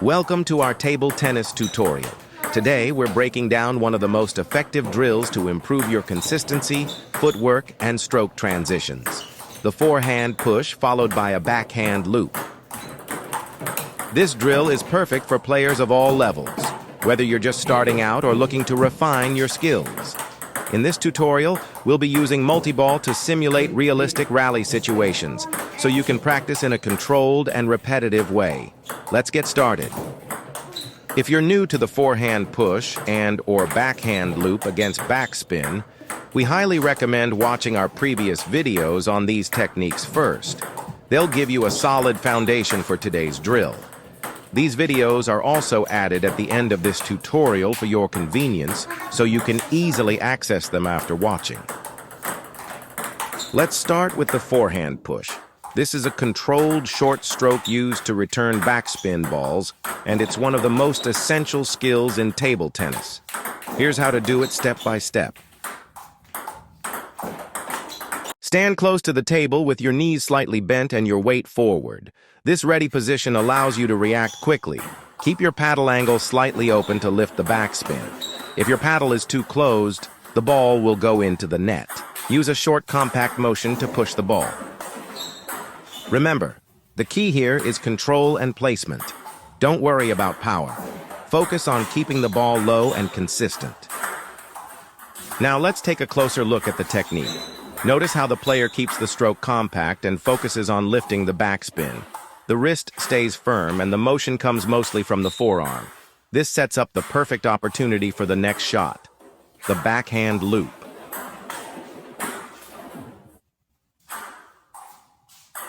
Welcome to our table tennis tutorial. Today, we're breaking down one of the most effective drills to improve your consistency, footwork, and stroke transitions. The forehand push followed by a backhand loop. This drill is perfect for players of all levels, whether you're just starting out or looking to refine your skills. In this tutorial, we'll be using multiball to simulate realistic rally situations, so you can practice in a controlled and repetitive way. Let's get started. If you're new to the forehand push and/or backhand loop against backspin, we highly recommend watching our previous videos on these techniques first. They'll give you a solid foundation for today's drill. These videos are also added at the end of this tutorial for your convenience, so you can easily access them after watching. Let's start with the forehand push. This is a controlled short stroke used to return backspin balls, and it's one of the most essential skills in table tennis. Here's how to do it step by step. Stand close to the table with your knees slightly bent and your weight forward. This ready position allows you to react quickly. Keep your paddle angle slightly open to lift the backspin. If your paddle is too closed, the ball will go into the net. Use a short compact motion to push the ball. Remember, the key here is control and placement. Don't worry about power. Focus on keeping the ball low and consistent. Now let's take a closer look at the technique. Notice how the player keeps the stroke compact and focuses on lifting the backspin. The wrist stays firm and the motion comes mostly from the forearm. This sets up the perfect opportunity for the next shot, the backhand loop.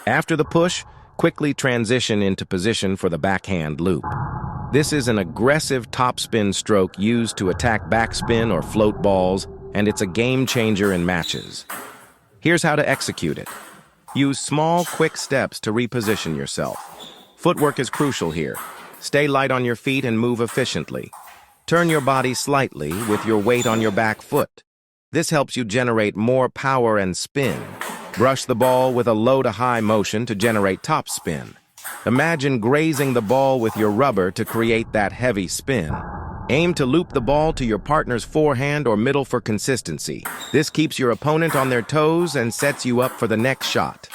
After the push, quickly transition into position for the backhand loop. This is an aggressive topspin stroke used to attack backspin or float balls, and it's a game changer in matches. Here's how to execute it. Use small, quick steps to reposition yourself. Footwork is crucial here. Stay light on your feet and move efficiently. Turn your body slightly with your weight on your back foot. This helps you generate more power and spin. Brush the ball with a low to high motion to generate top spin. Imagine grazing the ball with your rubber to create that heavy spin. Aim to loop the ball to your partner's forehand or middle for consistency. This keeps your opponent on their toes and sets you up for the next shot.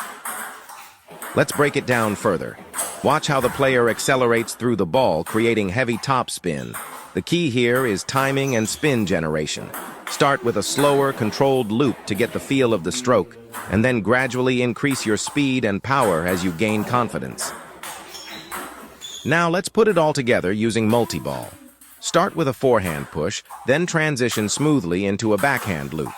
Let's break it down further. Watch how the player accelerates through the ball, creating heavy topspin. The key here is timing and spin generation. Start with a slower, controlled loop to get the feel of the stroke, and then gradually increase your speed and power as you gain confidence. Now let's put it all together using multiball. Start with a forehand push, then transition smoothly into a backhand loop.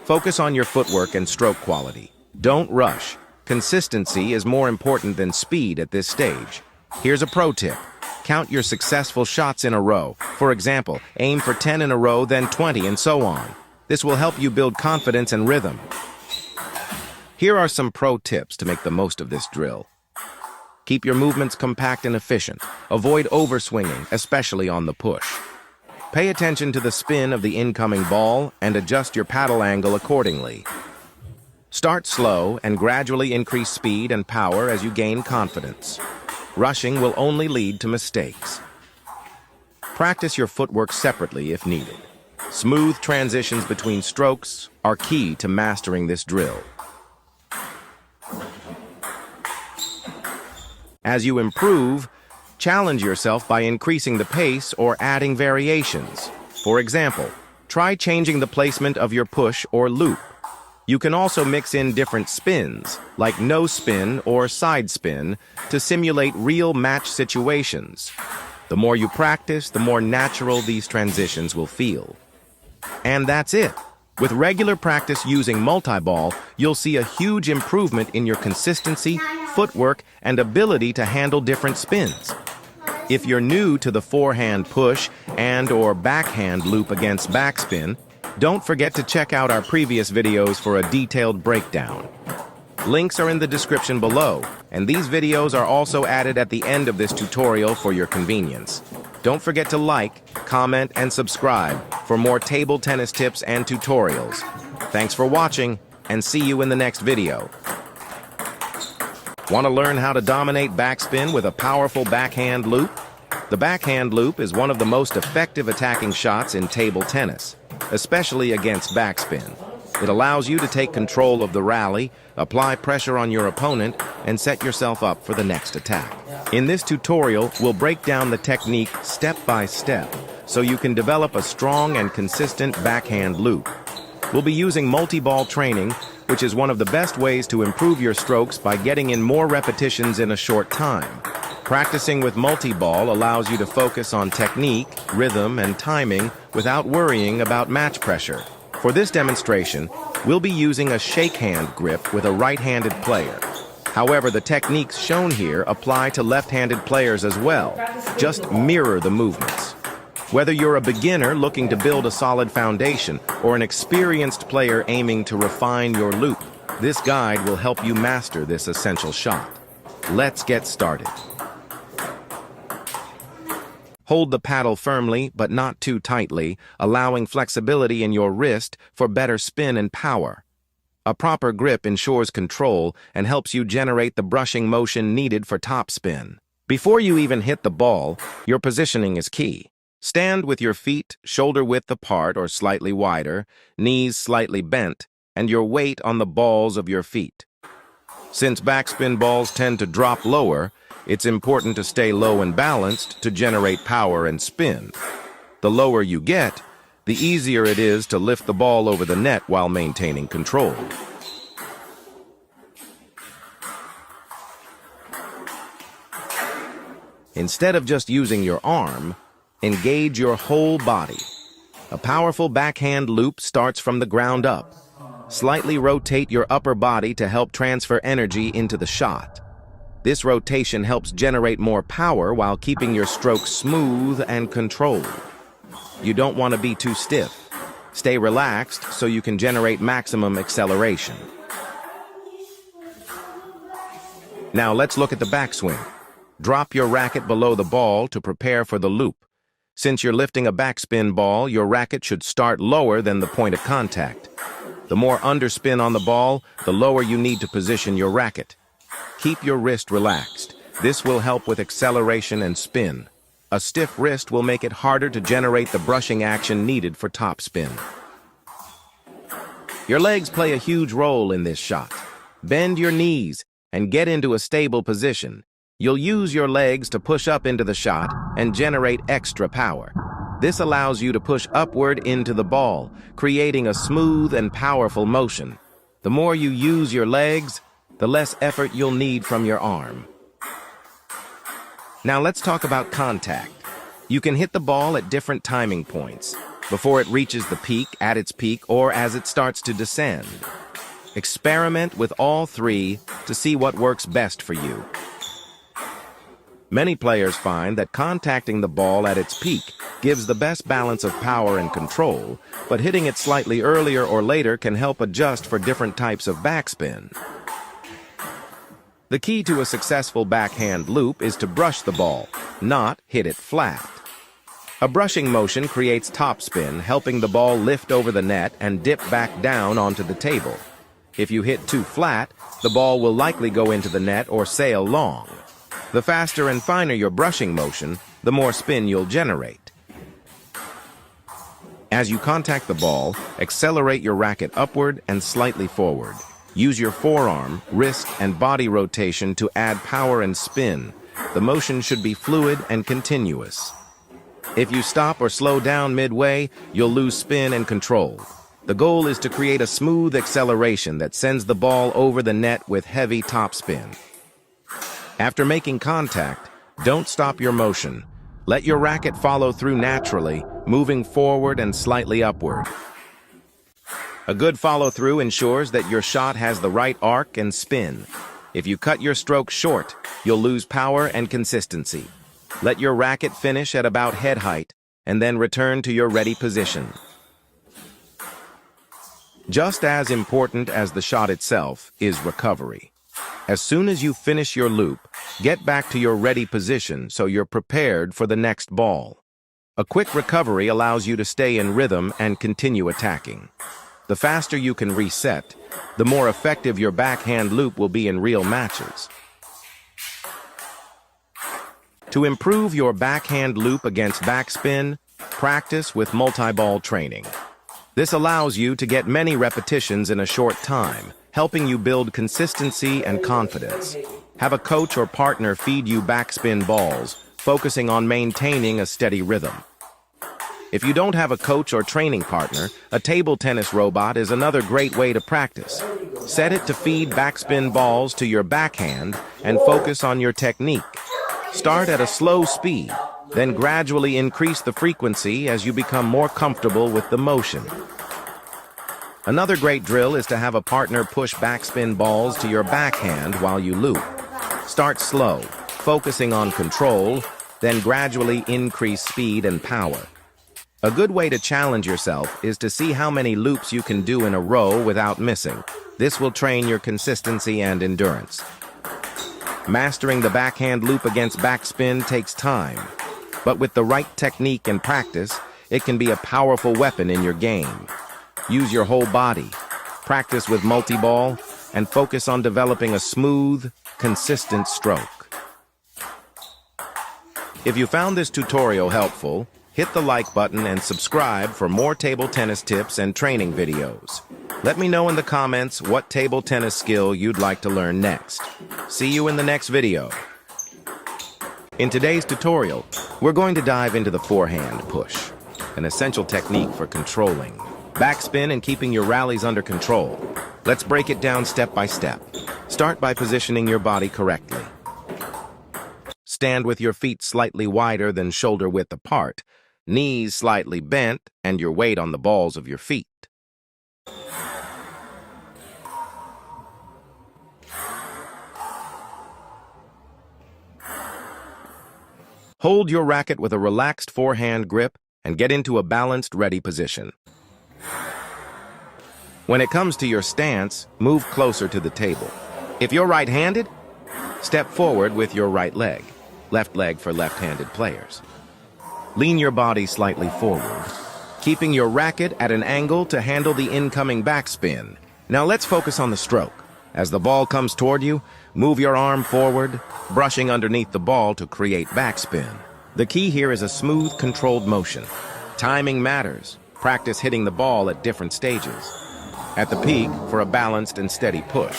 Focus on your footwork and stroke quality. Don't rush. Consistency is more important than speed at this stage. Here's a pro tip. Count your successful shots in a row. For example, aim for 10 in a row, then 20, and so on. This will help you build confidence and rhythm. Here are some pro tips to make the most of this drill. Keep your movements compact and efficient. Avoid overswinging, especially on the push. Pay attention to the spin of the incoming ball and adjust your paddle angle accordingly. Start slow and gradually increase speed and power as you gain confidence. Rushing will only lead to mistakes. Practice your footwork separately if needed. Smooth transitions between strokes are key to mastering this drill. As you improve, challenge yourself by increasing the pace or adding variations. For example, try changing the placement of your push or loop. You can also mix in different spins, like no spin or side spin, to simulate real match situations. The more you practice, the more natural these transitions will feel. And that's it. With regular practice using multiball, you'll see a huge improvement in your consistency, footwork, and ability to handle different spins. If you're new to the forehand push and/or backhand loop against backspin, don't forget to check out our previous videos for a detailed breakdown. Links are in the description below, and these videos are also added at the end of this tutorial for your convenience. Don't forget to like, comment, and subscribe for more table tennis tips and tutorials. Thanks for watching, and see you in the next video. Want to learn how to dominate backspin with a powerful backhand loop? The backhand loop is one of the most effective attacking shots in table tennis, especially against backspin. It allows you to take control of the rally, apply pressure on your opponent, and set yourself up for the next attack. In this tutorial, we'll break down the technique step by step so you can develop a strong and consistent backhand loop. We'll be using multi-ball training, which is one of the best ways to improve your strokes by getting in more repetitions in a short time. Practicing with multi-ball allows you to focus on technique, rhythm, and timing without worrying about match pressure. For this demonstration, we'll be using a shake hand grip with a right-handed player. However, the techniques shown here apply to left-handed players as well. Just mirror the movements. Whether you're a beginner looking to build a solid foundation or an experienced player aiming to refine your loop, this guide will help you master this essential shot. Let's get started. Hold the paddle firmly, but not too tightly, allowing flexibility in your wrist for better spin and power. A proper grip ensures control and helps you generate the brushing motion needed for topspin. Before you even hit the ball, your positioning is key. Stand with your feet shoulder-width apart or slightly wider, knees slightly bent, and your weight on the balls of your feet. Since backspin balls tend to drop lower, it's important to stay low and balanced to generate power and spin. The lower you get, the easier it is to lift the ball over the net while maintaining control. Instead of just using your arm, engage your whole body. A powerful backhand loop starts from the ground up. Slightly rotate your upper body to help transfer energy into the shot. This rotation helps generate more power while keeping your stroke smooth and controlled. You don't want to be too stiff. Stay relaxed so you can generate maximum acceleration. Now let's look at the backswing. Drop your racket below the ball to prepare for the loop. Since you're lifting a backspin ball, your racket should start lower than the point of contact. The more underspin on the ball, the lower you need to position your racket. Keep your wrist relaxed. This will help with acceleration and spin. A stiff wrist will make it harder to generate the brushing action needed for topspin. Your legs play a huge role in this shot. Bend your knees and get into a stable position. You'll use your legs to push up into the shot and generate extra power. This allows you to push upward into the ball, creating a smooth and powerful motion. The more you use your legs, the less effort you'll need from your arm. Now let's talk about contact. You can hit the ball at different timing points, before it reaches the peak, at its peak, or as it starts to descend. Experiment with all three to see what works best for you. Many players find that contacting the ball at its peak gives the best balance of power and control, but hitting it slightly earlier or later can help adjust for different types of backspin. The key to a successful backhand loop is to brush the ball, not hit it flat. A brushing motion creates topspin, helping the ball lift over the net and dip back down onto the table. If you hit too flat, the ball will likely go into the net or sail long. The faster and finer your brushing motion, the more spin you'll generate. As you contact the ball, accelerate your racket upward and slightly forward. Use your forearm, wrist, and body rotation to add power and spin. The motion should be fluid and continuous. If you stop or slow down midway, you'll lose spin and control. The goal is to create a smooth acceleration that sends the ball over the net with heavy topspin. After making contact, don't stop your motion. Let your racket follow through naturally, moving forward and slightly upward. A good follow-through ensures that your shot has the right arc and spin. If you cut your stroke short, you'll lose power and consistency. Let your racket finish at about head height, and then return to your ready position. Just as important as the shot itself is recovery. As soon as you finish your loop, get back to your ready position so you're prepared for the next ball. A quick recovery allows you to stay in rhythm and continue attacking. The faster you can reset, the more effective your backhand loop will be in real matches. To improve your backhand loop against backspin, practice with multiball training. This allows you to get many repetitions in a short time, helping you build consistency and confidence. Have a coach or partner feed you backspin balls, focusing on maintaining a steady rhythm. If you don't have a coach or training partner, a table tennis robot is another great way to practice. Set it to feed backspin balls to your backhand and focus on your technique. Start at a slow speed, then gradually increase the frequency as you become more comfortable with the motion. Another great drill is to have a partner push backspin balls to your backhand while you loop. Start slow, focusing on control, then gradually increase speed and power. A good way to challenge yourself is to see how many loops you can do in a row without missing. This will train your consistency and endurance. Mastering the backhand loop against backspin takes time, but with the right technique and practice, it can be a powerful weapon in your game. Use your whole body, practice with multiball, and focus on developing a smooth, consistent stroke. If you found this tutorial helpful, hit the like button and subscribe for more table tennis tips and training videos. Let me know in the comments what table tennis skill you'd like to learn next. See you in the next video. In today's tutorial, we're going to dive into the forehand push, an essential technique for controlling backspin and keeping your rallies under control. Let's break it down step by step. Start by positioning your body correctly. Stand with your feet slightly wider than shoulder width apart, knees slightly bent, and your weight on the balls of your feet. Hold your racket with a relaxed forehand grip and get into a balanced, ready position. When it comes to your stance, move closer to the table. If you're right-handed, step forward with your right leg, left leg for left-handed players. Lean your body slightly forward, keeping your racket at an angle to handle the incoming backspin. Now let's focus on the stroke. As the ball comes toward you, move your arm forward, brushing underneath the ball to create backspin. The key here is a smooth, controlled motion. Timing matters. Practice hitting the ball at different stages. At the peak, for a balanced and steady push.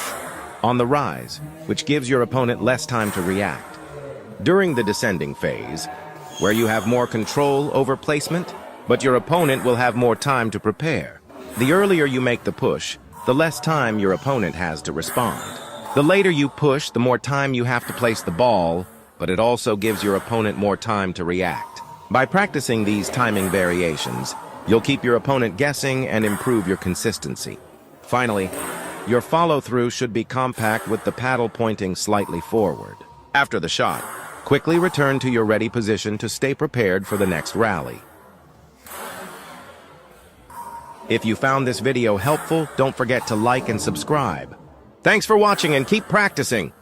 On the rise, which gives your opponent less time to react. During the descending phase, where you have more control over placement, but your opponent will have more time to prepare. The earlier you make the push, the less time your opponent has to respond. The later you push, the more time you have to place the ball, but it also gives your opponent more time to react. By practicing these timing variations, you'll keep your opponent guessing and improve your consistency. Finally, your follow-through should be compact with the paddle pointing slightly forward. After the shot, quickly return to your ready position to stay prepared for the next rally. If you found this video helpful, don't forget to like and subscribe. Thanks for watching and keep practicing!